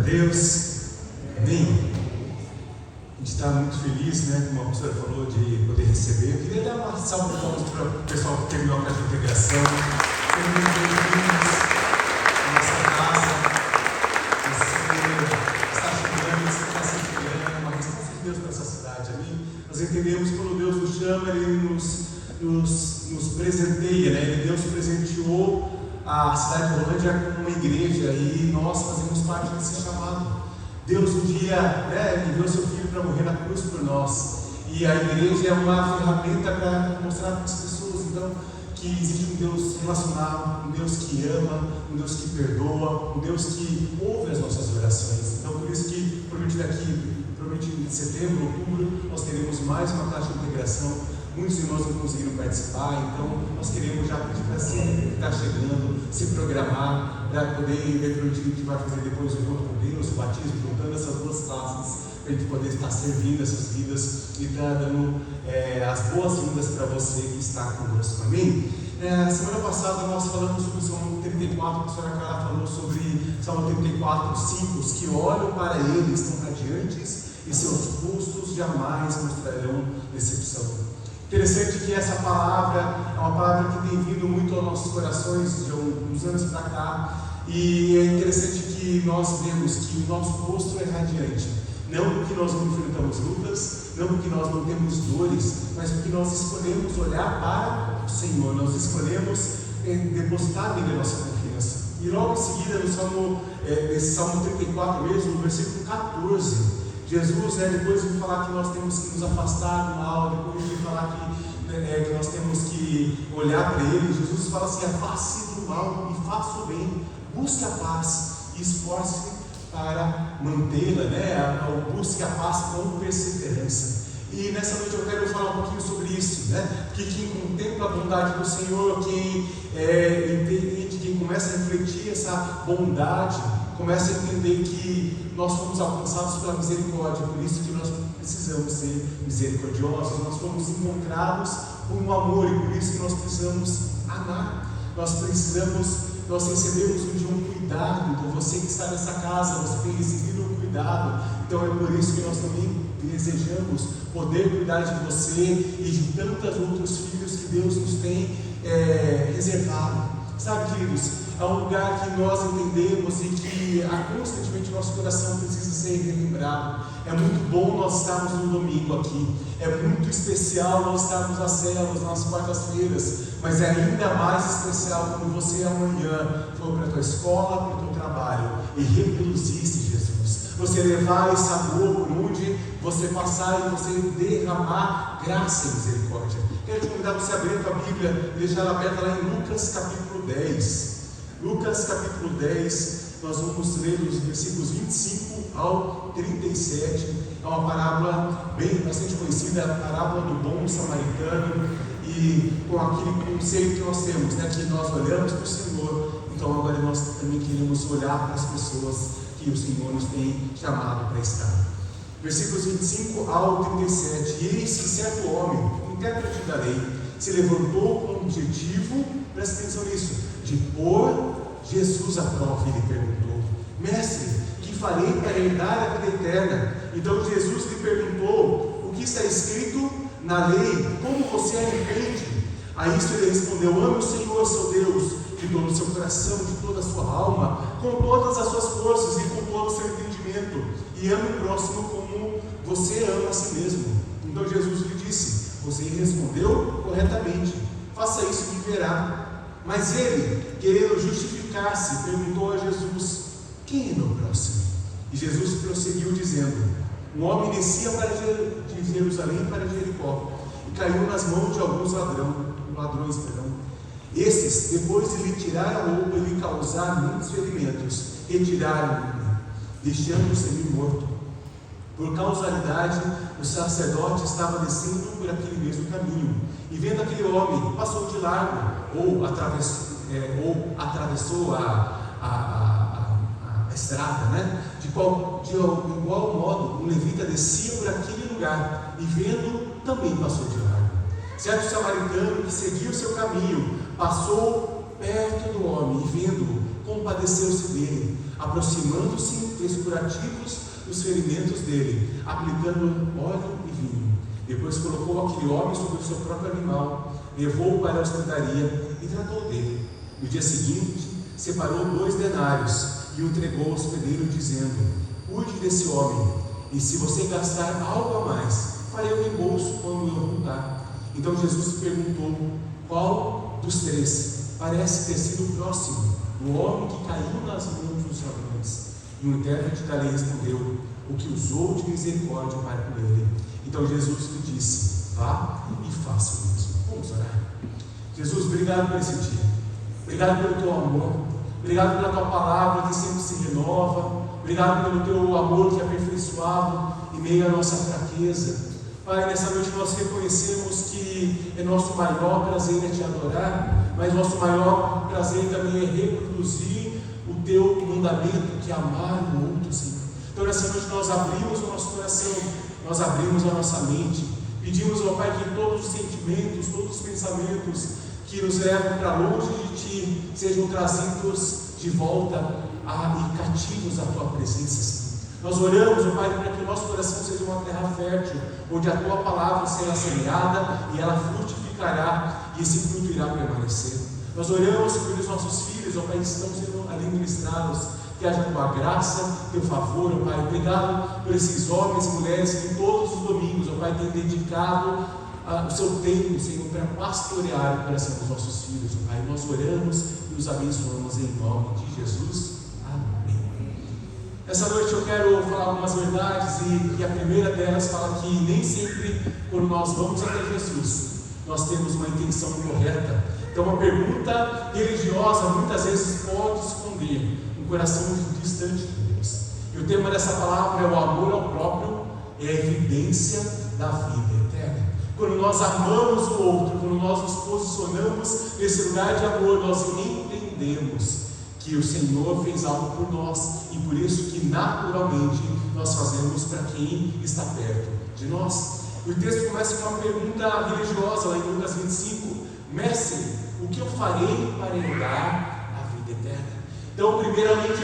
Deus, amém. A gente está muito feliz, né, como a professora falou, de poder receber. Eu queria dar uma salva de palmas para o pessoal que terminou a classe de integração. Sejam muito bem-vindos à nossa casa. Você está chegando, você está se inspirando, é uma resposta de Deus para essa cidade, amém? Nós entendemos que quando Deus nos chama, Ele nos presenteia, né? Ele Deus presenteou a cidade de Rolândia como uma igreja e nós fazemos parte desse chamado. Deus um dia enviou seu Filho para morrer na cruz por nós, e a igreja é uma ferramenta para mostrar para as pessoas então que existe um Deus relacional, um Deus que ama, um Deus que perdoa, um Deus que ouve as nossas orações. Então por isso que prometido em setembro, outubro, nós teremos mais uma taxa de integração. Muitos irmãos não conseguiram participar, então nós queremos já pedir para você que está chegando, se programar para poder ver para o dia que vai fazer depois o encontro com Deus, o batismo, juntando essas duas classes, para a gente poder estar servindo essas vidas e estar dando as boas-vindas para você que está conosco, amém? Semana passada nós falamos sobre o Salmo 34, a professora Carla falou sobre Salmo 34, 5, os que olham para ele estão radiantes e seus rostos jamais mostrarão decepção. Interessante que essa palavra é uma palavra que tem vindo muito aos nossos corações de uns anos para cá, e é interessante que nós vemos que o nosso rosto é radiante, não porque nós não enfrentamos lutas, não porque nós não temos dores, mas porque nós escolhemos olhar para o Senhor, nós escolhemos depositar nele a nossa confiança. E logo em seguida, nesse Salmo 34 mesmo, no versículo 14, Jesus, depois de falar que nós temos que nos afastar do mal, depois de falar que nós temos que olhar para Ele, Jesus fala assim: afaste-se do mal e faça o bem, busque a paz e esforce para mantê-la, busque a paz com perseverança. E nessa noite eu quero falar um pouquinho sobre isso, porque quem contempla a bondade do Senhor, quem entende, quem começa a refletir essa bondade, começa a entender que nós fomos alcançados pela misericórdia, por isso que nós precisamos ser misericordiosos, nós fomos encontrados por um amor e por isso que nós precisamos amar, nós recebemos um cuidado. Então você que está nessa casa, você tem recebido um cuidado, então é por isso que nós também desejamos poder cuidar de você e de tantos outros filhos que Deus nos tem reservado. Sabe, queridos, é um lugar que nós entendemos e que constantemente nosso coração precisa ser relembrado. É muito bom nós estarmos no domingo aqui, é muito especial nós estarmos nas células, nas quartas-feiras, mas é ainda mais especial quando você amanhã for para a tua escola, para o teu trabalho e reproduzisse Jesus. Você levar esse amor por onde você passar e você derramar graça e misericórdia. Quero te convidar você a abrir a tua Bíblia e deixar ela aberta lá em Lucas capítulo 10. Lucas capítulo 10, nós vamos ler os versículos 25 ao 37. É uma parábola bastante conhecida, a parábola do bom samaritano, e com aquele conceito que nós temos, que nós olhamos para o Senhor, então agora nós também queremos olhar para as pessoas que o Senhor nos tem chamado para estar. Versículos 25 ao 37. E eis que certo homem, intérprete da lei, se levantou com o objetivo, presta atenção nisso, de pôr Jesus à prova. Ele perguntou: mestre, que farei para herdar a vida eterna? Então Jesus lhe perguntou: o que está escrito na lei? Como você a entende? A isso ele respondeu: ame o Senhor seu Deus de todo o seu coração, de toda a sua alma, com todas as suas forças e com todo o seu entendimento, e ame o próximo como você ama a si mesmo. Então Jesus lhe disse: você respondeu corretamente, faça isso e viverá. Mas ele, querendo justificar-se, perguntou a Jesus: quem é meu próximo? E Jesus prosseguiu dizendo: um homem descia de Jerusalém para Jericó e caiu nas mãos de alguns ladrões. Estes, depois de lhe tirar a roupa e lhe causar muitos ferimentos, retiraram-no, deixando-o semi-morto. Por causalidade, o sacerdote estava descendo por aquele mesmo caminho, e vendo aquele homem, passou de largo, ou atravessou a estrada, de igual modo, um levita descia por aquele lugar, e vendo, também passou de largo. Certo samaritano que seguia o seu caminho, passou perto do homem, e vendo-o, compadeceu-se dele. aproximando-se, fez curativos dos ferimentos dele, aplicando óleo e vinho. Depois colocou aquele homem sobre o seu próprio animal, levou-o para a hospedaria e tratou dele. No dia seguinte, separou 2 denários e o entregou ao hospedeiro, dizendo: cuide desse homem, e se você gastar algo a mais, farei o reembolso quando eu voltar. Então Jesus perguntou: qual dos 3 parece ter sido o próximo, o homem que caiu nas mãos dos ladrões? E o intérprete da lei respondeu: o que usou de misericórdia para com ele. Então Jesus lhe disse: vá e faça o mesmo. Vamos orar. Jesus, obrigado por esse dia, obrigado pelo teu amor, obrigado pela tua palavra que sempre se renova, obrigado pelo teu amor que é aperfeiçoado em meio à nossa fraqueza. Pai, nessa noite nós reconhecemos que é nosso maior prazer é te adorar, mas nosso maior prazer também é reproduzir o teu mandamento, que é amar o outro, Senhor. Então nessa noite nós abrimos o nosso coração, nós abrimos a nossa mente, pedimos ao Pai que todos os sentimentos, todos os pensamentos que nos levam para longe de Ti sejam trazidos de volta e cativos à Tua presença, Senhor. Nós oramos, ó Pai, para que o nosso coração seja uma terra fértil, onde a Tua palavra será semeada e ela frutificará e esse fruto irá permanecer. Nós oramos pelos nossos filhos, ó Pai, que estão sendo ali ministrados, que haja Tua graça, Teu favor, ó Pai. Obrigado por esses homens e mulheres que todos os domingos, ó Pai, têm dedicado o seu tempo, Senhor, para pastorear o coração dos nossos filhos, ó Pai. Nós oramos e os abençoamos em nome de Jesus. Essa noite eu quero falar algumas verdades e a primeira delas fala que nem sempre quando nós vamos até Jesus nós temos uma intenção correta. Então uma pergunta religiosa muitas vezes pode esconder um coração distante de Deus. E o tema dessa palavra é o amor ao próprio, é a evidência da vida eterna. Quando nós amamos o outro, quando nós nos posicionamos nesse lugar de amor, nós entendemos que o Senhor fez algo por nós e por isso que naturalmente nós fazemos para quem está perto de nós. O texto começa com uma pergunta religiosa lá em Lucas 25: Mestre, o que eu farei para herdar a vida eterna? Então, primeiramente,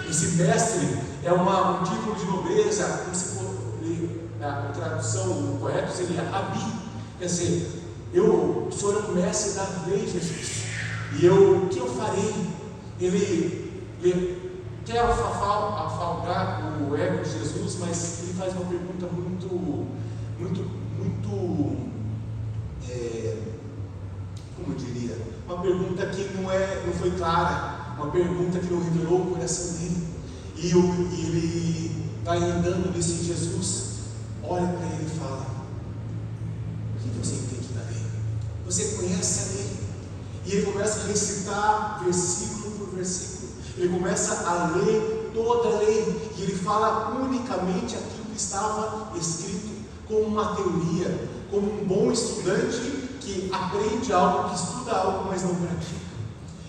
esse mestre é um título de nobreza, como se for, a tradução correta seria Rabi, quer dizer, o Senhor é o mestre da lei, Jesus, e o que eu farei? Ele quer afalgar o ego de Jesus, mas ele faz uma pergunta como eu diria, uma pergunta que não foi clara, uma pergunta que não revelou o coração dele. E ele vai andando nesse Jesus, olha para ele e fala: o que você entende da lei? Você conhece a lei? E ele começa a recitar versículo por versículo. Ele começa a ler toda a lei. E ele fala unicamente aquilo que estava escrito, como uma teoria, como um bom estudante que aprende algo, que estuda algo, mas não pratica.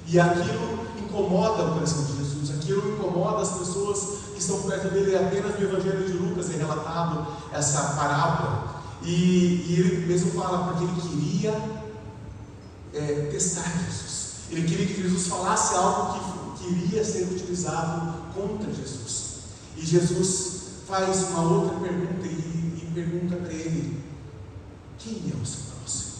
E aquilo incomoda o coração de Jesus, aquilo incomoda as pessoas que estão perto dele. Apenas no Evangelho de Lucas é relatado essa parábola. E ele mesmo fala porque ele queria testar Jesus. Ele queria que Jesus falasse algo que iria ser utilizado contra Jesus. E Jesus faz uma outra pergunta e pergunta para ele: quem é o seu próximo?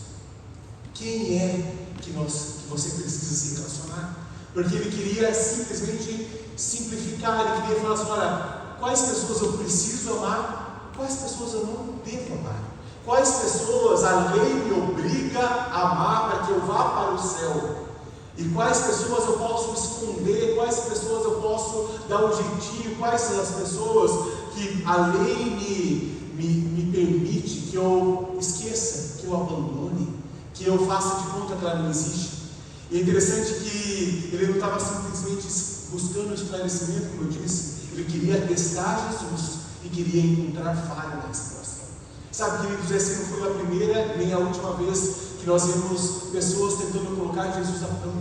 Quem é que você precisa se relacionar? Porque ele queria simplesmente simplificar. Ele queria falar assim: olha, quais pessoas eu preciso amar, quais pessoas eu não devo amar, quais pessoas a lei me obriga a amar para que eu vá para o céu, e quais pessoas eu posso esconder, quais pessoas eu posso dar um jeitinho, quais são as pessoas que a lei me permite que eu esqueça, que eu abandone, que eu faça de conta que ela não existe. E é interessante que ele não estava simplesmente buscando esclarecimento, como eu disse, ele queria testar Jesus e queria encontrar falha na resposta. Sabe, queridos, essa não foi a primeira nem a última vez que nós vemos pessoas tentando colocar Jesus à prova.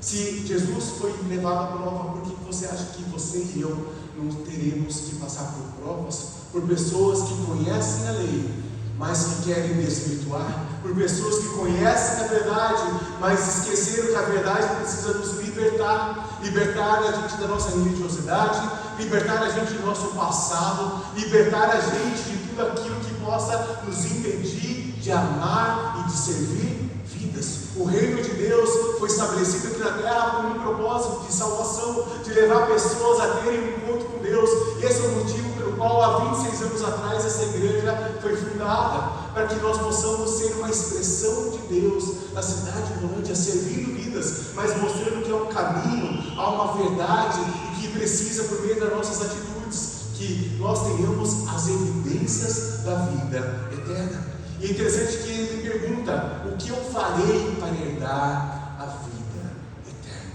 Se Jesus foi levado à prova, por que você acha que você e eu não teremos que passar por provas, por pessoas que conhecem a lei, mas que querem desvirtuar, por pessoas que conhecem a verdade, mas esqueceram que a verdade precisa nos libertar, libertar a gente da nossa religiosidade, libertar a gente do nosso passado, libertar a gente de tudo aquilo que possa nos impedir de amar e de servir vidas. O reino de Deus foi estabelecido aqui na terra com um propósito de salvação, de levar pessoas a terem um encontro com Deus. E esse é o motivo pelo qual há 26 anos atrás essa igreja foi fundada, para que nós possamos ser uma expressão de Deus na cidade de Rolândia, servindo vidas, mas mostrando que há um caminho, há uma verdade e que precisa, por meio das nossas atitudes, que nós tenhamos as evidências da vida eterna. E é interessante que ele pergunta: o que eu farei para herdar a vida eterna?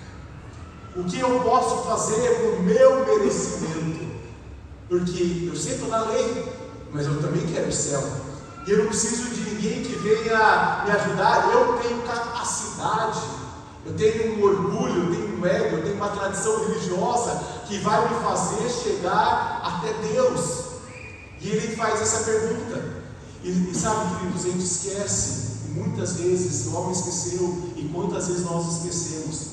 O que eu posso fazer por meu merecimento? Porque eu sei toda a lei, mas eu também quero o céu. E eu não preciso de ninguém que venha me ajudar. Eu tenho capacidade, eu tenho um orgulho, eu tenho um ego, eu tenho uma tradição religiosa que vai me fazer chegar até Deus. E ele faz essa pergunta. E sabe, queridos, a gente esquece, e muitas vezes o homem esqueceu, e quantas vezes nós esquecemos,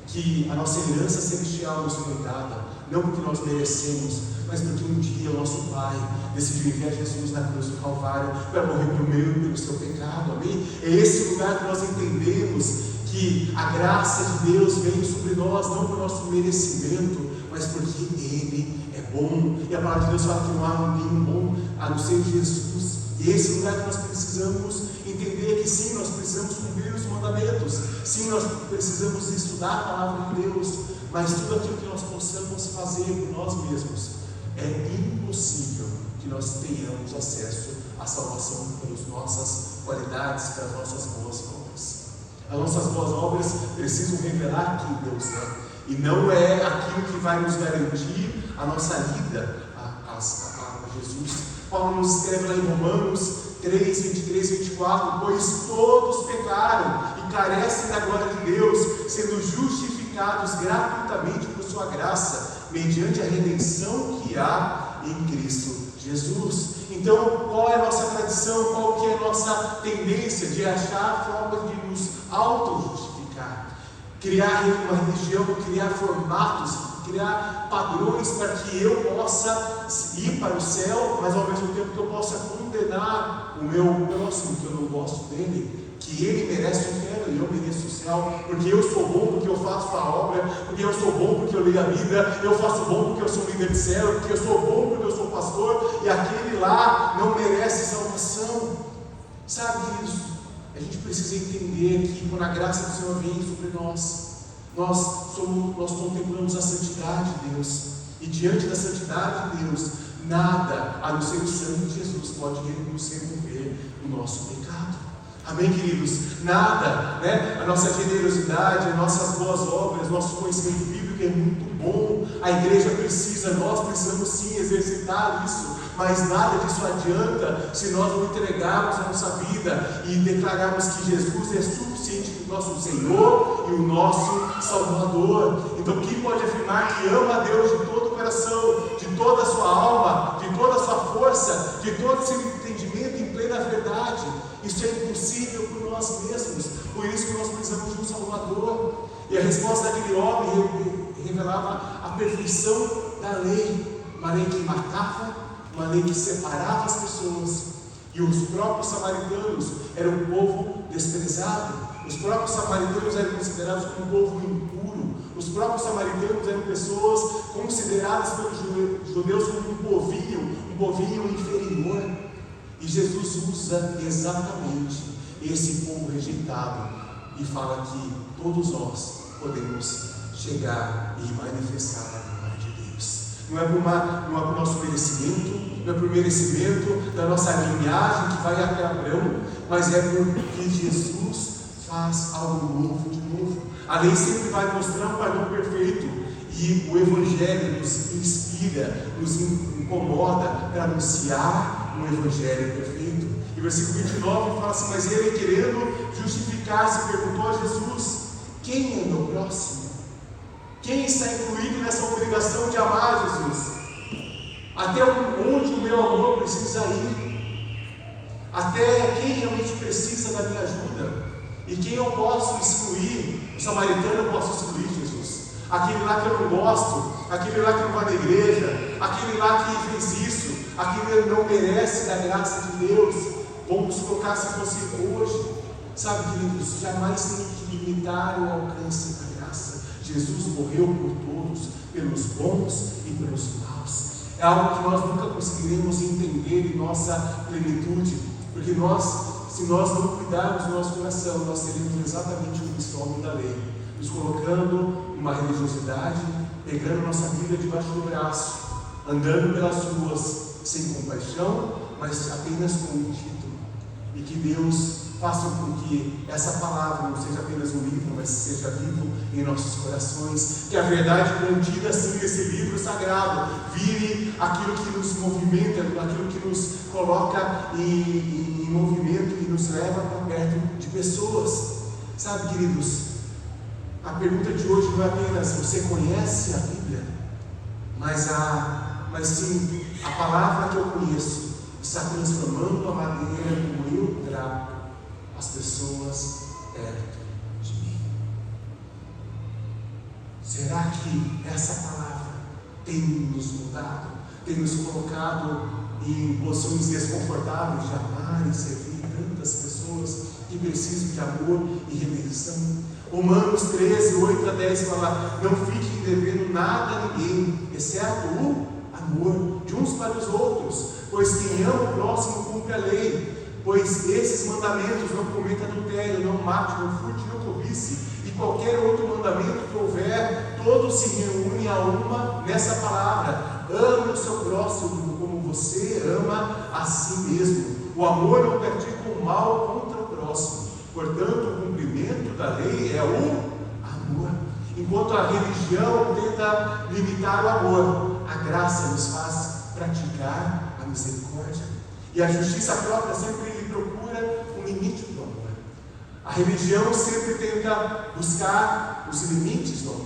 que a nossa herança celestial nos foi dada, não porque nós merecemos, mas porque um dia o nosso Pai decidiu enviar Jesus na cruz do Calvário para morrer pelo meu e pelo seu pecado, amém? É esse lugar que nós entendemos que a graça de Deus vem sobre nós, não por nosso merecimento, mas porque Ele é bom, e a palavra de Deus fala que não há ninguém bom a não ser Jesus. E esse lugar que nós precisamos entender que sim, nós precisamos cumprir os mandamentos, sim, nós precisamos estudar a palavra de Deus, mas tudo aquilo que nós possamos fazer por nós mesmos, é impossível que nós tenhamos acesso à salvação pelas nossas qualidades, pelas nossas boas obras. As nossas boas obras precisam revelar quem Deus é, e não é aquilo que vai nos garantir a nossa ida a Jesus. Paulo nos escreve lá em Romanos 3, 23, 24: pois todos pecaram e carecem da glória de Deus, sendo justificados gratuitamente por sua graça, mediante a redenção que há em Cristo Jesus. Então, qual é a nossa tradição? Qual que é a nossa tendência de achar formas de nos auto-justificar? Criar uma religião, criar formatos, criar padrões para que eu possa ir para o céu, mas ao mesmo tempo que eu possa condenar o meu próximo, que eu não gosto dele, que ele merece o inferno e eu mereço o céu, porque eu sou bom porque eu faço a obra, porque eu sou bom porque eu leio a Bíblia, eu faço bom porque eu sou líder de célula, porque eu sou bom porque eu sou pastor, e aquele lá não merece salvação. Sabe, queridos, a gente precisa entender que quando a graça do Senhor vem sobre nós contemplamos a santidade de Deus, e diante da santidade de Deus, nada a não ser o sangue de Jesus pode nos remover do nosso pecado. Amém, queridos? Nada, né? A nossa generosidade, as nossas boas obras, nosso conhecimento bíblico é muito bom, a igreja precisa, nós precisamos sim exercitar isso, mas nada disso adianta se nós não entregarmos a nossa vida e declararmos que Jesus é suficiente para o nosso Senhor e o nosso Salvador. Então, quem pode afirmar que ama a Deus de todo o coração, de toda a sua alma, de toda a sua força, de todo o seu entendimento em plena verdade? Isso é impossível por nós mesmos, por isso que nós precisamos de um Salvador. E a resposta daquele homem revelava a perfeição da lei, uma lei que matava, uma lei que separava as pessoas, e os próprios samaritanos eram um povo desprezado, os próprios samaritanos eram considerados como um povo impuro, os próprios samaritanos eram pessoas consideradas pelos judeus como um povinho inferior, e Jesus usa exatamente esse povo rejeitado e fala que todos nós podemos chegar e manifestar a glória de Deus. Não é por nosso merecimento, não é por merecimento da nossa linhagem que vai até Abraão, mas é porque Jesus faz algo novo de novo. A lei sempre vai mostrar um padrão perfeito, e o Evangelho nos inspira, nos incomoda para anunciar um Evangelho perfeito. E o versículo 29 fala assim: mas ele, querendo justificar-se, perguntou a Jesus: quem é meu próximo? Quem está incluído nessa obrigação de amar Jesus? Até onde o meu amor precisa ir? precisa da minha ajuda. E quem eu posso excluir? O samaritano eu posso excluir, Jesus. Aquele lá que eu não gosto, aquele lá que não vai na igreja, aquele lá que fez isso, aquele que não merece da graça de Deus. Vamos colocar se fosse hoje. Sabe, queridos, jamais tem que limitar o alcance da graça. Jesus morreu por todos, pelos bons e pelos maus. É algo que nós nunca conseguiremos entender em nossa plenitude, porque se nós não cuidarmos do nosso coração, nós seremos exatamente o insomnio da lei, nos colocando numa religiosidade, pegando nossa vida debaixo do braço, andando pelas ruas sem compaixão, mas apenas com um título. E que Deus faça com que essa palavra não seja apenas um livro, mas seja vivo em nossos corações, que a verdade contida assim nesse livro sagrado vire aquilo que nos movimenta, aquilo que nos coloca em movimento e nos leva para perto de pessoas. Sabe, queridos, a pergunta de hoje não é apenas você conhece a Bíblia, mas sim a palavra que eu conheço está transformando a maneira como eu trato as pessoas perto de mim. Será que essa palavra tem nos mudado, tem nos colocado em posições desconfortáveis de amar e servir tantas pessoas que precisam de amor e redenção? Romanos 13, 8 a 10 fala: não fiquem devendo nada a ninguém, exceto o amor de uns para os outros, pois quem ama o próximo cumpre a lei. Pois esses mandamentos: não cometa adultério, não mate, não furte, não cobice, e qualquer outro mandamento que houver, todos se reúnem a uma nessa palavra: ame o seu próximo como você ama a si mesmo. O amor não pratica o mal contra o próximo. Portanto, o cumprimento da lei é o amor. Enquanto a religião tenta limitar o amor, a graça nos faz praticar a misericórdia. E a justiça própria sempre procura o limite do amor. A religião sempre tenta buscar os limites do amor.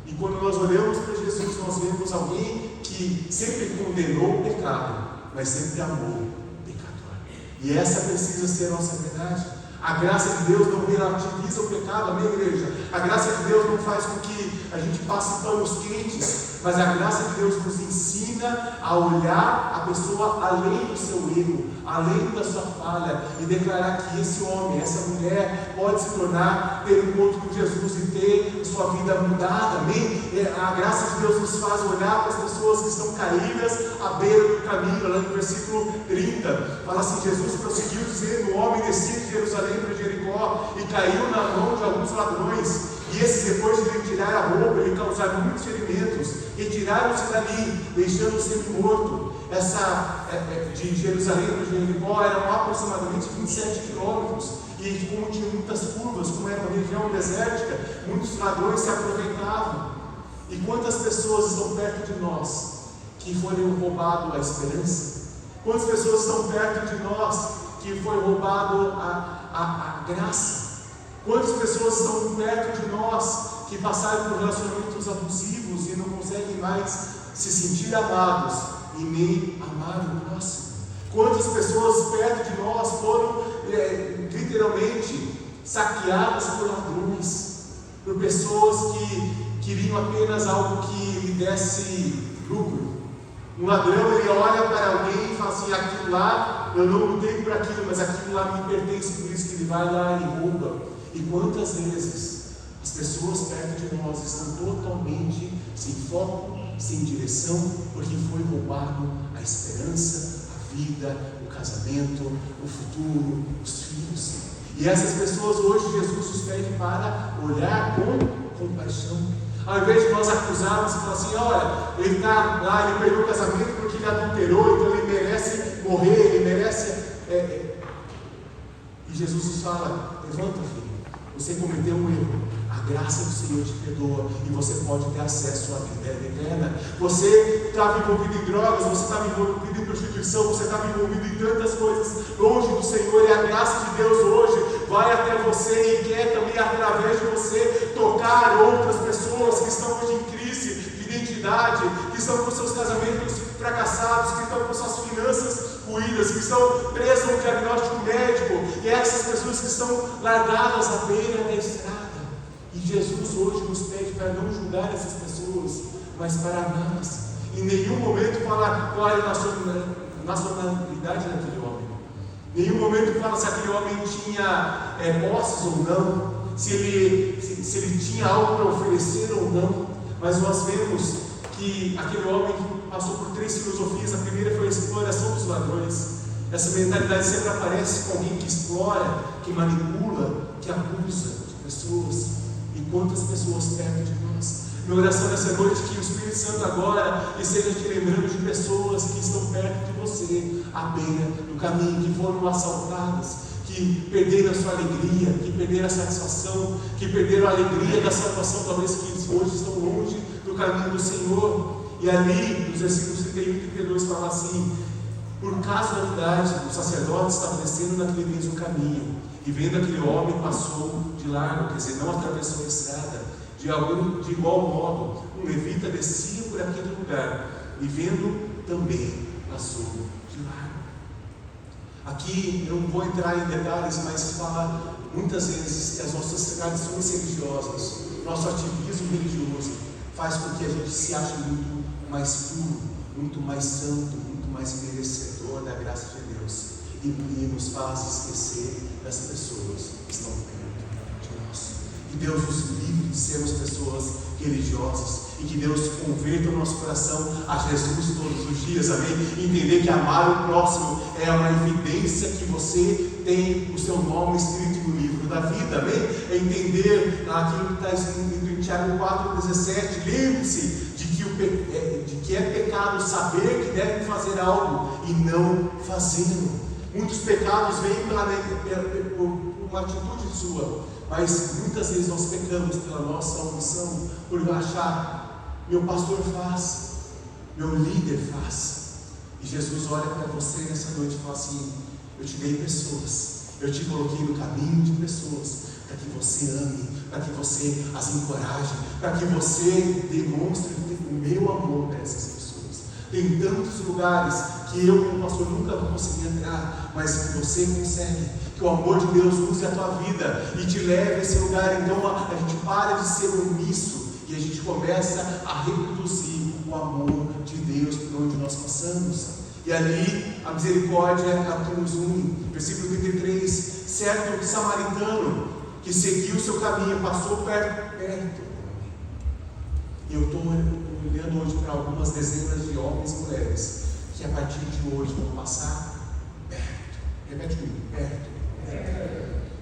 E quando nós olhamos para Jesus, nós vemos alguém que sempre condenou o pecado, mas sempre amou o pecador. E essa precisa ser a nossa verdade. A graça de Deus não relativiza o pecado, amém, igreja? A graça de Deus não faz com que a gente passe panos quentes, mas a graça de Deus nos ensina a olhar a pessoa além do seu erro, além da sua falha, e declarar que esse homem, essa mulher pode se tornar, ter um encontro com Jesus e ter sua vida mudada, amém? A graça de Deus nos faz olhar para as pessoas que estão caídas à beira do caminho. Lá no versículo 30 fala assim: Jesus prosseguiu dizendo: o homem descia de Jerusalém para Jericó e caiu na mão de alguns ladrões, e esses, depois de lhe tirar a roupa, lhe causaram muitos ferimentos, retiraram-se dali, deixando-o semi-morto. Essa de Jerusalém para Jericó eram aproximadamente 27 quilômetros, e como tinha muitas curvas, como era uma região desértica, muitos ladrões se aproveitavam. E quantas pessoas estão perto de nós que foram roubado a esperança? Quantas pessoas estão perto de nós que foi roubado a graça? Quantas pessoas estão perto de nós que passaram por relacionamentos abusivos e não conseguem mais se sentir amados e nem amar o próximo? Quantas pessoas perto de nós foram literalmente saqueadas por ladrões, por pessoas que queriam apenas algo que lhe desse lucro? Um ladrão, ele olha para alguém e fala assim: aquilo lá, eu não lutei por aquilo, mas aquilo lá me pertence, por isso que ele vai lá e rouba. E quantas vezes as pessoas perto de nós estão totalmente sem foco, sem direção, porque foi roubado a esperança, a vida, o casamento, o futuro, os filhos. E essas pessoas hoje Jesus nos pede para olhar com compaixão. Ao invés de nós acusarmos e falar assim: olha, ele está lá, ele perdeu o casamento porque ele adulterou, então ele merece morrer, ele merece. E Jesus nos fala: levanta, filho, você cometeu um erro, a graça do Senhor te perdoa e você pode ter acesso à vida eterna. Você estava envolvido em drogas, você estava envolvido em prostituição, você estava envolvido em tantas coisas longe do Senhor, e a graça de Deus hoje vai até você e quer também, através de você, tocar outras pessoas que estão hoje em crise de identidade, que estão com seus casamentos fracassados, que estão com suas finanças ruínas, que estão presos a um diagnóstico médico, e essas pessoas que estão largadas à beira da estrada. E Jesus hoje nos pede para não julgar essas pessoas, mas para amá-las. Em nenhum momento fala qual era a nacionalidade daquele homem. Em nenhum momento fala se aquele homem tinha posses ou não, se ele tinha algo para oferecer ou não. Mas nós vemos que aquele homem passou por 3 filosofias. A primeira foi a exploração dos ladrões. Essa mentalidade sempre aparece com alguém que explora, que manipula, que abusa de pessoas. E quantas pessoas perto de nós? Minha oração nessa noite é que o Espírito Santo agora esteja te lembrando de pessoas que estão perto de você, à beira do caminho, que foram assaltadas, que perderam a sua alegria, que perderam a satisfação, que perderam a alegria da salvação, talvez que hoje estão longe do caminho do Senhor. E ali, nos versículos 31 e 32, fala assim: por casualidade, o sacerdote estava descendo naquele mesmo caminho, e vendo aquele homem, passou de largo, quer dizer, não atravessou a estrada. De igual modo, um levita descia por aquele lugar, e vendo também, passou de largo. Aqui eu não vou entrar em detalhes, mas fala muitas vezes que as nossas tradições religiosas, nosso ativismo religioso, faz com que a gente se ache muito mais puro, muito mais santo, muito mais merecedor da graça de Deus, e nos faz esquecer das pessoas que estão perto de nós. Que Deus nos livre de sermos pessoas religiosas, e que Deus converta o nosso coração a Jesus todos os dias, amém? E entender que amar o próximo é uma evidência que você tem o seu nome escrito no livro da vida, amém? É entender aquilo que está escrito em Tiago 4,17. Lembre-se de que é pecado saber que deve fazer algo e não fazê-lo. Muitos pecados vêm por uma atitude sua, mas muitas vezes nós pecamos pela nossa omissão, por achar: meu pastor faz, meu líder faz. E Jesus olha para você nessa noite e fala assim: eu te dei pessoas, eu te coloquei no caminho de pessoas, para que você ame, para que você as encoraje, para que você demonstre o meu amor para essas pessoas. Tem tantos lugares que eu, como pastor, nunca vou conseguir entrar, mas que você consegue. Que o amor de Deus use a tua vida e te leve a esse lugar. Então a gente para de ser omisso e a gente começa a reproduzir o amor de Deus por onde nós passamos. E ali a misericórdia é a que nos une. Versículo 33: certo samaritano que seguiu o seu caminho passou perto. E eu estou olhando hoje para algumas dezenas de homens e mulheres que a partir de hoje vão passar perto. Repete comigo: perto.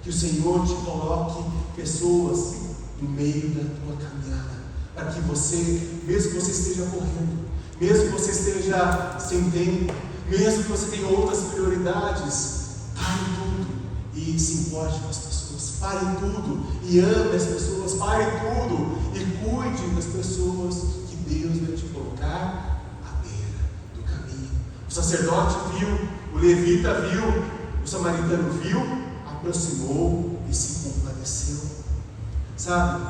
Que o Senhor te coloque pessoas no meio da tua caminhada, para que você, mesmo que você esteja correndo, mesmo que você esteja sem tempo, mesmo que você tenha outras prioridades, pare tudo e se importe com as pessoas. Pare tudo e ame as pessoas. Pare tudo e cuide das pessoas que Deus vai te colocar à beira do caminho. O sacerdote viu, o levita viu, o samaritano viu, aproximou e se compadeceu. Sabe,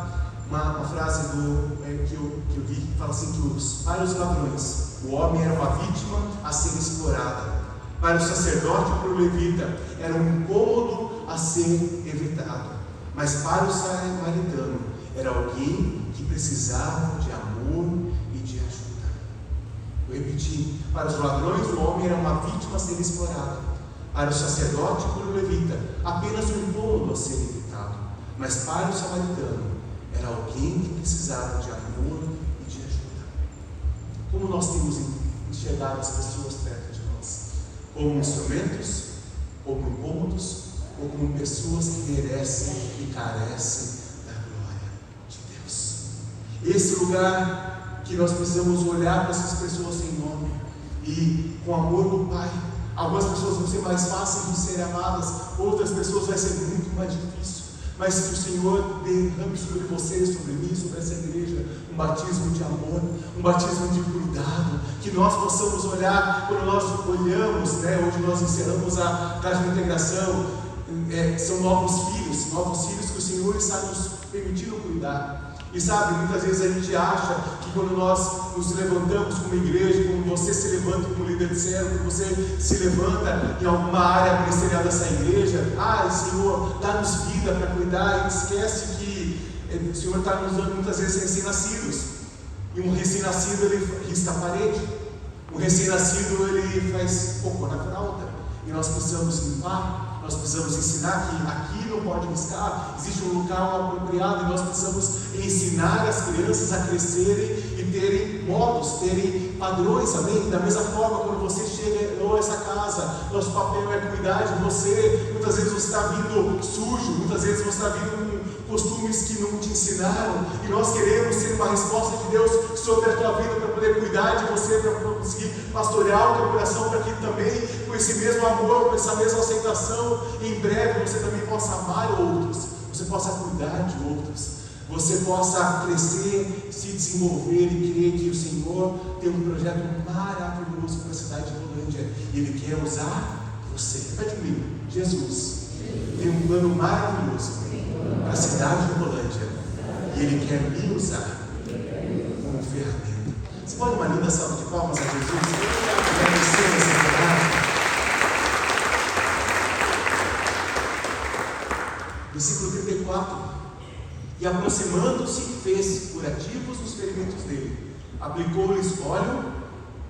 uma frase que eu vi que fala assim: que para os ladrões o homem era uma vítima a ser explorada, para o sacerdote e para o levita era um incômodo a ser evitado, mas para o samaritano era alguém que precisava de amor e de ajuda. Vou repetir: para os ladrões o homem era uma vítima a ser explorada, para o sacerdote e para o levita apenas um incômodo a ser evitado, mas para o samaritano era alguém que precisava de amor e de ajuda. Como nós temos enxergado as pessoas perto de nós? Como instrumentos, como incômodos, ou como pessoas que merecem e carecem da glória de Deus? Esse lugar que nós precisamos olhar para essas pessoas sem nome e com amor do Pai. Algumas pessoas vão ser mais fáceis de serem amadas, outras pessoas vai ser muito mais difícil. Mas que o Senhor derrame sobre você, sobre mim, sobre essa igreja, um batismo de amor, um batismo de cuidado, que nós possamos olhar, quando nós olhamos, hoje nós encerramos a casa de integração, são novos filhos que o Senhor está nos permitindo cuidar. E sabe, muitas vezes a gente acha que quando nós nos levantamos como igreja, quando você se levanta como líder de célula, quando você se levanta em alguma área ministerial dessa igreja, Senhor, dá-nos vida para cuidar, e esquece que o Senhor está nos dando muitas vezes recém-nascidos. E um recém-nascido, ele risca a parede. Um recém-nascido, ele faz cocô na fralda. E nós precisamos limpar. Nós precisamos ensinar que aqui não pode riscar, existe um local apropriado, e nós precisamos ensinar as crianças a crescerem e terem modos, terem padrões, amém? Da mesma forma, quando você chega a essa casa, nosso papel é cuidar de você. Muitas vezes você está vindo sujo, muitas vezes você está vindo com costumes que não te ensinaram, e nós queremos ser uma resposta de Deus sobre a tua vida, para poder cuidar de você, para conseguir pastorear o teu coração, para que também, com esse mesmo amor, com essa mesma aceitação, em breve você também possa amar outros, você possa cuidar de outros, você possa crescer, se desenvolver e crer que o Senhor tem um projeto maravilhoso para a cidade de Rolândia, e Ele quer usar você. Repete comigo: Jesus tem um plano maravilhoso para a cidade de Rolândia, e Ele quer me usar como ferramenta. Você pode uma linda salva de palmas a Jesus? Agradecer essa verdade. Versículo 34: e aproximando-se, fez curativos nos ferimentos dele, aplicou-lhes óleo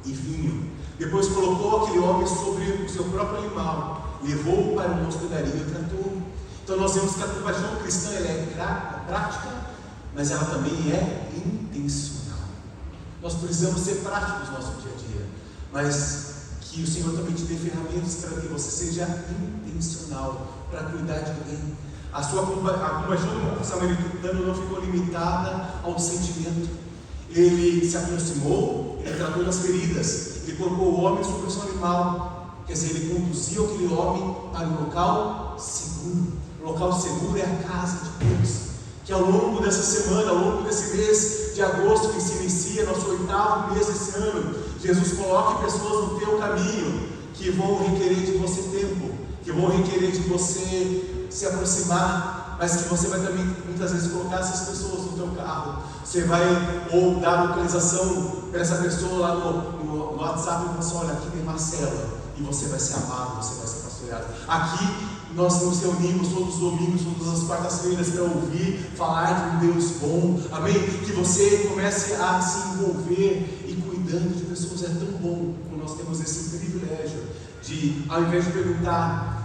e vinho, depois colocou aquele homem sobre o seu próprio animal, levou-o para uma hospedaria e tratou-o. Então nós vemos que a compaixão cristã, ela é prática, mas ela também é intencional. Nós precisamos ser práticos no nosso dia a dia, mas que o Senhor também te dê ferramentas para que você seja intencional, para cuidar de alguém. A compaixão do samaritano não ficou limitada ao sentimento. Ele se aproximou, ele tratou das feridas, ele colocou o homem sobre o seu animal, quer dizer, ele conduziu aquele homem para um local seguro. O local seguro é a casa de Deus. Que ao longo dessa semana, ao longo desse mês de agosto que se inicia, nosso 8º mês desse ano, Jesus coloque pessoas no teu caminho que vão requerer de você tempo, que vão requerer de você se aproximar, mas que você vai também muitas vezes colocar essas pessoas no teu carro. Você vai ou dar localização para essa pessoa lá no WhatsApp e falar assim: olha, aqui tem Marcela, e você vai ser amado, você vai ser pastoreado. Aqui nós nos reunimos todos os domingos, todas as quartas-feiras, para ouvir falar de um Deus bom, amém? Que você comece a se envolver e cuidando de pessoas. É tão bom quando nós temos esse privilégio de, ao invés de perguntar: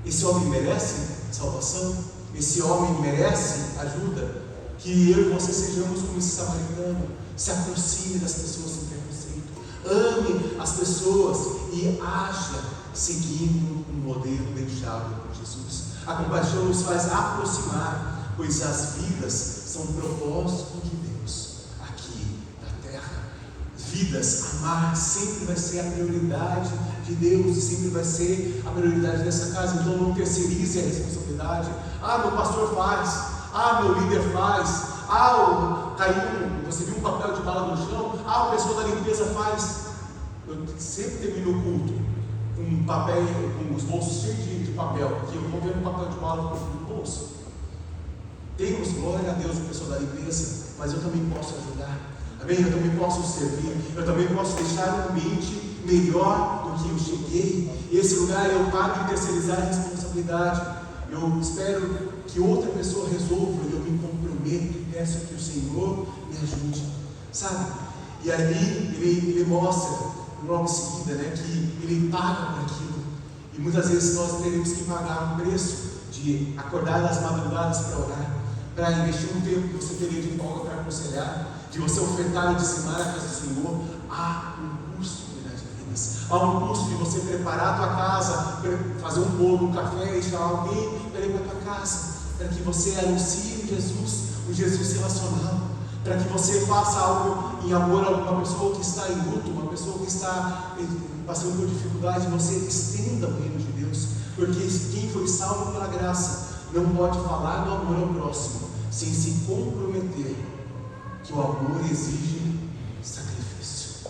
esse homem merece salvação? Esse homem merece ajuda? Que eu e você sejamos como esse samaritano. Se aproxime das pessoas sem preconceito, ame as pessoas e haja seguindo um modelo deixado por Jesus. A compaixão nos faz aproximar, pois as vidas são propósito de Deus aqui na terra. Vidas, amar sempre vai ser a prioridade de Deus, e sempre vai ser a prioridade dessa casa. Então não terceirize a responsabilidade. Meu pastor faz, meu líder faz, você viu um papel de bala no chão, a pessoa da limpeza faz. Eu sempre termino o culto com um papel, com os bolsos cheios de papel, porque eu vou ver um papel de bala no bolso. Temos, glória a Deus, a pessoa da limpeza, mas eu também posso ajudar. Amém? Eu também posso servir, eu também posso deixar um ambiente melhor do que eu cheguei. Esse lugar eu paro de terceirizar a responsabilidade. Eu espero que outra pessoa resolva, e eu me comprometo e peço que o Senhor me ajude, sabe? E ali ele mostra, logo em seguida, que ele paga por aquilo. E muitas vezes nós teremos que pagar um preço de acordar nas madrugadas para orar, para investir um tempo que você teria de folga para aconselhar, de você ofertar e dizimar a casa do Senhor. Há um custo de cuidar de vidas. Há um custo de você preparar a tua casa, fazer um bolo, um café e chamar alguém para ir para a tua casa, para que você anuncie Jesus, o Jesus relacional, para que você faça algo em amor a alguma pessoa que está em luto, uma pessoa que está passando por dificuldade. Você estenda o reino de Deus, porque quem foi salvo pela graça não pode falar do amor ao próximo sem se comprometer que o amor exige sacrifício.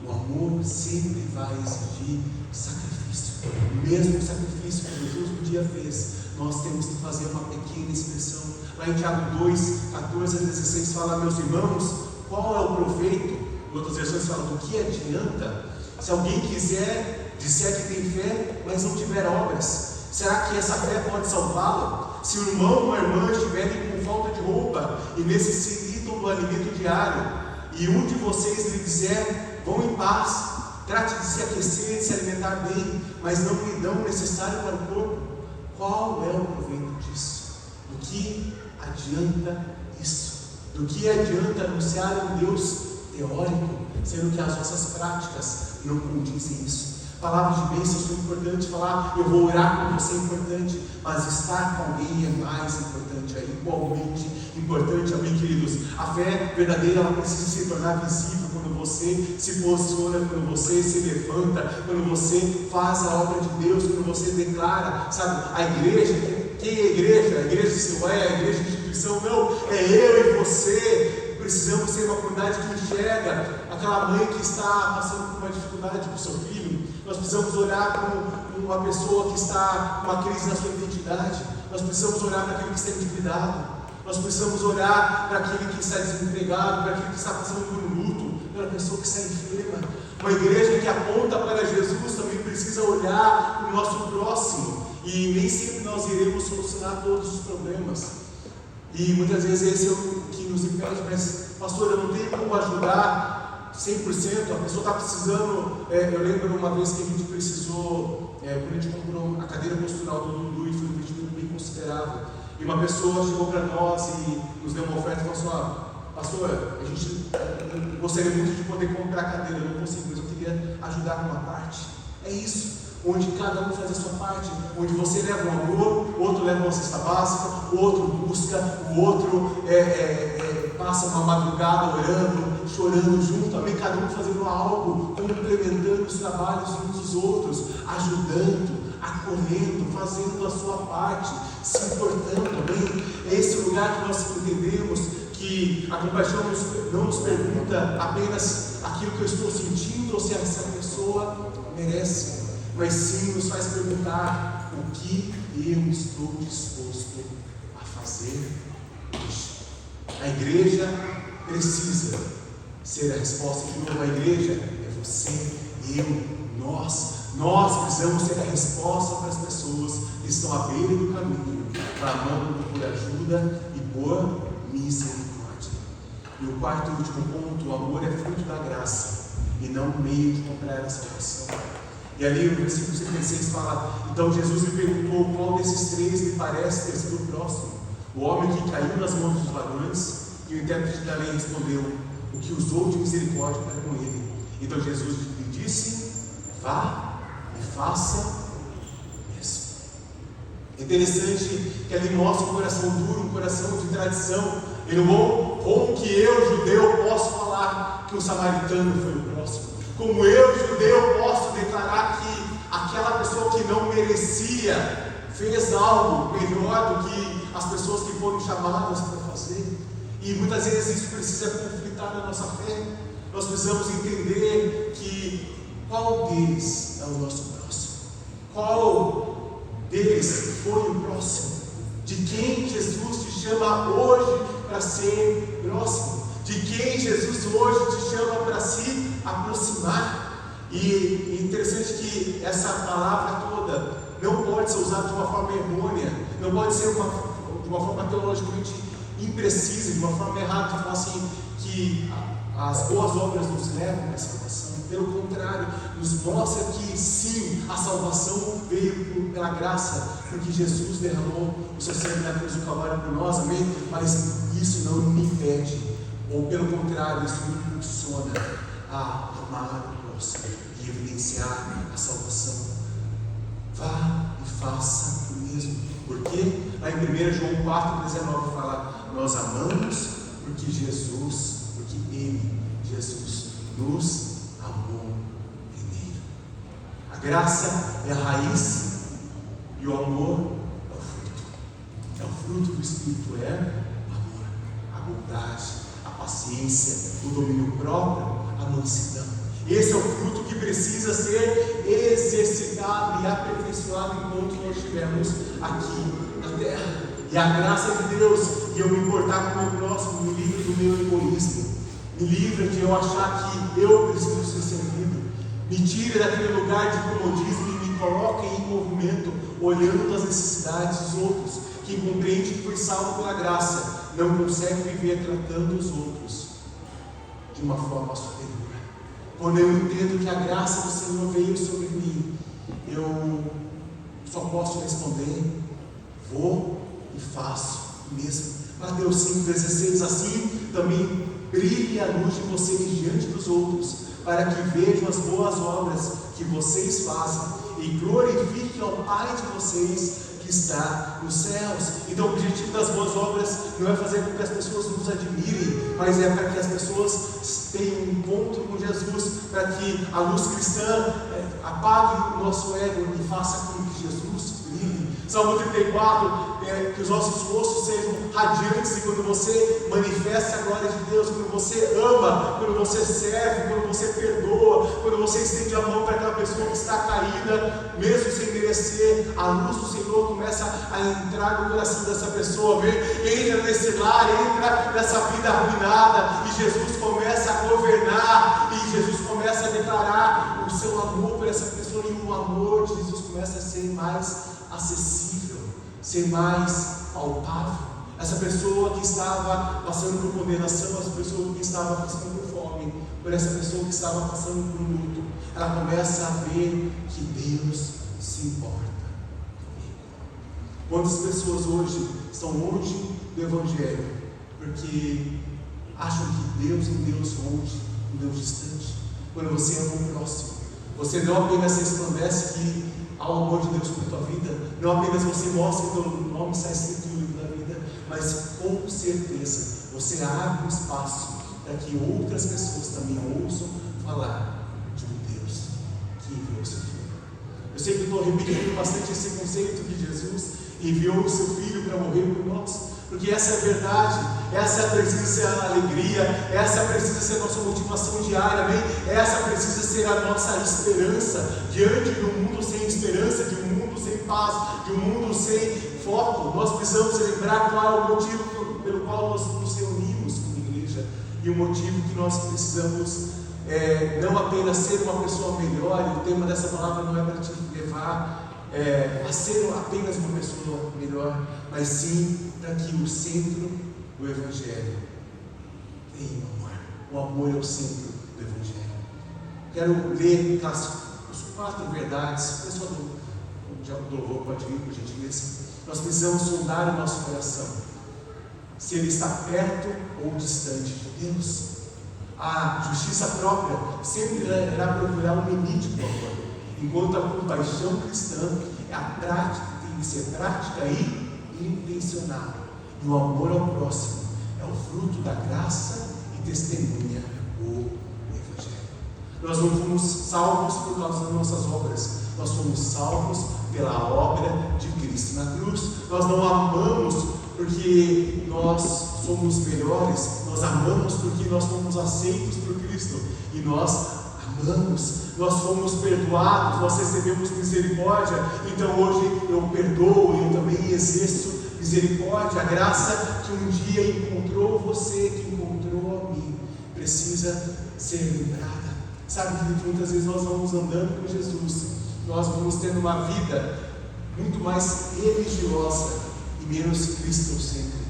O amor sempre vai exigir sacrifício. O mesmo sacrifício que Jesus um dia fez, nós temos que fazer uma pequena expressão. Lá em Tiago 2, 14 a 16 fala: meus irmãos, qual é o proveito? Em outras versões falam: do que adianta se alguém disser que tem fé, mas não tiver obras? Será que essa fé pode salvá-lo? Se o irmão ou a irmã estiverem com falta de roupa e necessitam do alimento diário, e um de vocês lhe disser: vão em paz, trate de se aquecer e de se alimentar bem, mas não lhe dão o necessário para o corpo, qual é o proveito disso? Do que adianta isso? Do que adianta anunciar um Deus teórico, sendo que as nossas práticas não condizem isso? Palavras de bênção são importantes, falar eu vou orar com você é importante, mas estar com alguém é mais importante, é igualmente importante, amém, queridos? A fé verdadeira, ela precisa se tornar visível quando você se posiciona, quando você se levanta, quando você faz a obra de Deus, quando você declara, sabe, a igreja. Quem é a igreja? A igreja de Siloé, a igreja de instituição? Não, é eu e você. Precisamos ser uma comunidade que enxerga aquela mãe que está passando por uma dificuldade com o seu filho. Nós precisamos olhar para uma pessoa que está com uma crise na sua identidade. Nós precisamos olhar para aquele que está endividado. Nós precisamos olhar para aquele que está desempregado, para aquele que está passando por um luto, para a pessoa que está enferma. Uma igreja que aponta para Jesus também precisa olhar para o nosso próximo. E nem sempre nós iremos solucionar todos os problemas. E muitas vezes esse é o que nos impede, mas pastor, eu não tenho como ajudar 100%, a pessoa está precisando. Eu lembro uma vez que a gente precisou, quando a gente comprou a cadeira postural do Dudu, e foi um investimento bem considerável. E uma pessoa chegou para nós e nos deu uma oferta e falou assim: pastor, a gente gostaria muito de poder comprar a cadeira, eu não consigo, mas eu queria ajudar com uma parte. É isso. Onde cada um faz a sua parte, onde você leva um amor, o outro leva uma cesta básica, o outro busca, o outro passa uma madrugada orando, chorando junto, também cada um fazendo algo, complementando os trabalhos uns dos outros, ajudando, acolhendo, fazendo a sua parte, se importando, amém? É esse lugar que nós entendemos que a compaixão não nos pergunta apenas aquilo que eu estou sentindo ou se essa pessoa merece, mas sim nos faz perguntar: o que eu estou disposto a fazer hoje? A igreja precisa ser a resposta. De novo, a igreja é você, eu, nós. Nós precisamos ser a resposta para as pessoas que estão à beira do caminho, clamando por ajuda e por misericórdia. E o quarto e último ponto: o amor é fruto da graça e não meio de comprar a salvação. E ali no versículo 56 fala: então Jesus lhe perguntou qual desses três lhe parece ter sido o próximo. O homem que caiu nas mãos dos ladrões. E o intérprete da lei respondeu: o que usou de misericórdia para com ele. Então Jesus lhe disse: vá e faça o mesmo. É interessante que ali mostra um coração duro, um coração de tradição. Ele não, como que eu, judeu, posso falar que o samaritano foi o próximo? Como eu, judeu, posso declarar que aquela pessoa que não merecia fez algo melhor do que as pessoas que foram chamadas para fazer? E muitas vezes isso precisa conflitar na nossa fé. Nós precisamos entender que qual deles é o nosso próximo? Qual deles foi o próximo? De quem Jesus te chama hoje para ser próximo? De quem Jesus hoje te chama para se aproximar? E é interessante que essa palavra toda não pode ser usada de uma forma errônea, não pode ser de uma forma teologicamente imprecisa, de uma forma errada, de falar assim, que as boas obras nos levam à salvação. Pelo contrário, nos mostra que sim, a salvação veio pela graça, porque Jesus derramou o seu sangue na cruz do Calvário por nós, amém? Mas isso não me impede, ou pelo contrário, isso me impulsiona a amar o próximo e evidenciar a salvação. Vá e faça o mesmo. Porque lá em 1 João 4,19 fala: nós amamos porque Ele, Jesus, nos amou primeiro. A graça é a raiz e o amor é o fruto. É o fruto do Espírito, é o amor, a bondade, a paciência, o domínio próprio, a mansidão. Esse é o fruto que precisa ser exercitado e aperfeiçoado enquanto nós estivermos aqui na terra. E a graça de Deus, e eu me importar com o meu próximo, me livra do meu egoísmo, me livra de eu achar que eu preciso ser servido, me tira daquele lugar de comodismo e me coloca em movimento, olhando as necessidades dos outros. Quem compreende que foi salvo pela graça não consegue viver tratando os outros de uma forma superior. Quando eu entendo que a graça do Senhor veio sobre mim, eu só posso responder: vou e faço mesmo. Mateus 5,16: assim também brilhe a luz de vocês diante dos outros, para que vejam as boas obras que vocês fazem e glorifiquem ao Pai de vocês que está nos céus. Então o objetivo das boas obras não é fazer com que as pessoas nos admirem, mas é para que as pessoas tenham um encontro com Jesus, para que a luz cristã apague o nosso ego e faça com que Jesus brilhe. Salmo 34, que os nossos rostos sejam radiantes, e quando você manifesta a glória de Deus, quando você ama, quando você serve, quando você perdoa, quando você estende a mão para aquela pessoa que está caída, mesmo sem merecer, a luz do Senhor começa a entrar no coração dessa pessoa, entra nesse lar, entra nessa vida arruinada, e Jesus começa a governar, e Jesus começa a declarar o seu amor por essa pessoa, e o amor de Jesus começa a ser mais acessível, ser mais palpável. Essa pessoa que estava passando por condenação, essa pessoa que estava passando por fome, por essa pessoa que estava passando por luto, ela começa a ver que Deus se importa comigo. Quantas pessoas hoje estão longe do Evangelho porque acham que Deus é um Deus longe, um Deus distante? Quando você ama o próximo, você não apenas resplandece que ao amor de Deus por tua vida, não apenas você mostra que o nome está escrito no livro da vida, mas com certeza você abre um espaço para que outras pessoas também ouçam falar de um Deus que enviou o seu Filho. Eu sei que estou repetindo bastante esse conceito de Jesus enviou o seu Filho para morrer por nós, porque essa é a verdade, essa precisa ser a alegria, essa precisa ser a nossa motivação diária, amém? Essa precisa ser a nossa esperança diante de um mundo sem esperança, de um mundo sem paz, de um mundo sem foco. Nós precisamos lembrar qual é o motivo pelo qual nós nos reunimos como igreja, e o motivo que nós precisamos não apenas ser uma pessoa melhor, e o tema dessa palavra não é para te levar a ser apenas uma pessoa melhor, mas sim para que o centro do Evangelho tenha o amor. O amor é o centro do Evangelho. Quero ler as 4 verdades. O pessoal do louvor pode vir, por gentileza. Nós precisamos sondar o nosso coração, se ele está perto ou distante de Deus. A justiça própria sempre irá procurar o limite do amor, enquanto a compaixão cristã é a prática, tem que ser prática e intencional. E o amor ao próximo é o fruto da graça e testemunha o Evangelho. Nós não fomos salvos por causa das nossas obras, nós fomos salvos pela obra de Cristo na cruz. Nós não amamos porque nós somos melhores, nós amamos porque nós fomos aceitos por Cristo, e nós amamos. Nós fomos perdoados, nós recebemos misericórdia, então hoje eu perdoo, eu também exerço misericórdia. A graça que um dia encontrou você, que encontrou a mim, precisa ser lembrada. Sabe que muitas vezes nós vamos andando com Jesus, nós vamos tendo uma vida muito mais religiosa e menos cristocêntrica.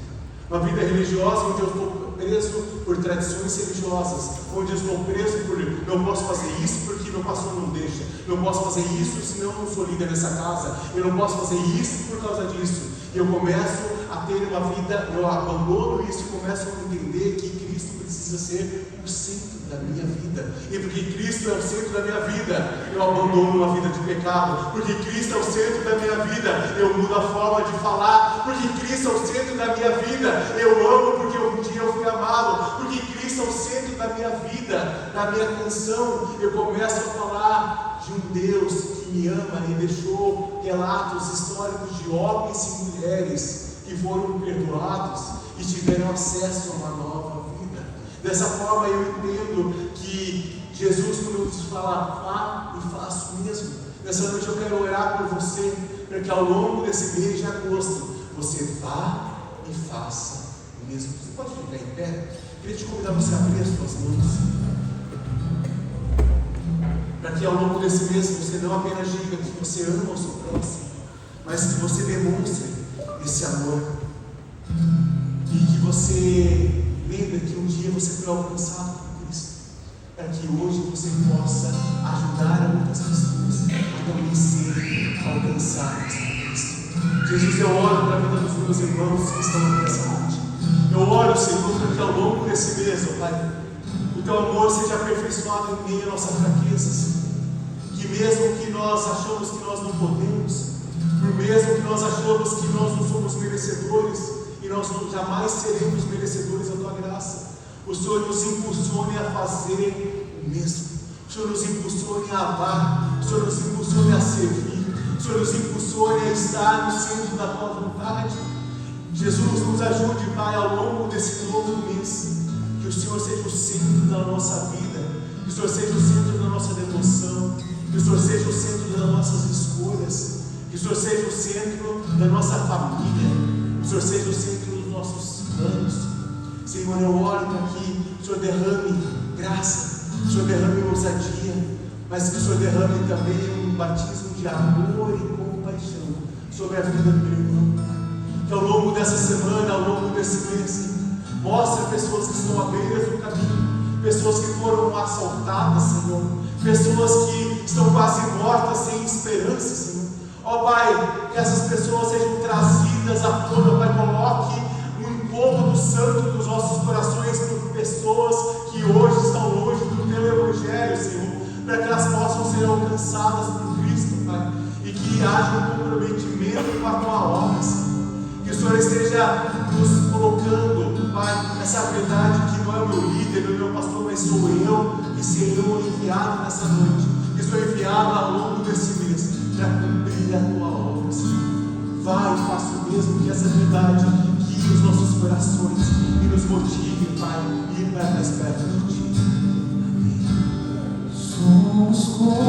Uma vida religiosa onde eu estou preso por tradições religiosas, onde eu estou preso por não posso fazer isso porque meu pastor não deixa, não posso fazer isso senão eu não sou líder nessa casa, eu não posso fazer isso por causa disso. E eu começo a ter uma vida, eu abandono isso e começo a entender que Cristo precisa ser o centro da minha vida, e porque Cristo é o centro da minha vida, eu abandono uma vida de pecado. Porque Cristo é o centro da minha vida, eu mudo a forma de falar. Porque Cristo é o centro da minha vida, eu amo porque um dia eu fui amado. Porque Cristo é o centro da minha vida, da minha canção eu começo a falar de um Deus que me ama e deixou relatos históricos de homens e mulheres que foram perdoados e tiveram acesso a uma nova vida. Dessa forma eu entendo que Jesus, quando nos fala, vá e faça o mesmo. Nessa noite eu quero orar por você, para que ao longo desse mês de agosto, você vá e faça o mesmo. Você pode ficar em pé? Eu queria te convidar a você a abrir as suas mãos, para que ao longo desse mês você não apenas diga que você ama o seu próximo, mas que você demonstre esse amor, e que você lembre que um dia você foi alcançado por Cristo, para que hoje você possa ajudar outras pessoas a também serem alcançadas por Cristo. Jesus, eu oro para a vida dos meus irmãos que estão aqui nessa noite. Eu oro, Senhor, para que ao longo desse mês, ó Pai, o Teu amor seja aperfeiçoado em meio à nossa fraqueza. Que mesmo que nós achamos que nós não podemos, por mesmo que nós achamos que nós não somos merecedores, e nós jamais seremos merecedores da Tua graça, o Senhor nos impulsione a fazer o mesmo. O Senhor nos impulsione a amar, o Senhor nos impulsione a servir, o Senhor nos impulsione a estar no centro da Tua vontade. Jesus, nos ajude, Pai, ao longo desse novo mês, que o Senhor seja o centro da nossa vida, que o Senhor seja o centro da nossa devoção, que o Senhor seja o centro das nossas escolhas, que o Senhor seja o centro da nossa família, que o Senhor seja o centro dos nossos planos. Senhor, eu oro para que o Senhor derrame graça, que o Senhor derrame ousadia, mas que o Senhor derrame também um batismo de amor e compaixão sobre a vida do meu irmão. Que ao longo dessa semana, ao longo desse mês, mostre pessoas que estão à beira do caminho, pessoas que foram assaltadas, Senhor, pessoas que estão quase mortas, sem esperança, Senhor. Ó Pai, que essas pessoas sejam trazidas à tona, Pai, coloque um incômodo santo nos nossos corações por pessoas que hoje estão longe do Teu Evangelho, Senhor, para que elas possam ser alcançadas por Cristo, Pai, e que haja um comprometimento com a Tua obra, Senhor. Que o Senhor esteja nos colocando, Pai, essa verdade que não é o meu líder, não é o meu pastor, mas sou eu, que serei enviado nessa noite, que sou enviado ao longo desse mês para cumprir a Tua obra, Senhor. Vai e faça o mesmo, que essa verdade guie os nossos corações e nos motive, Pai, a ir para mais perto de Ti.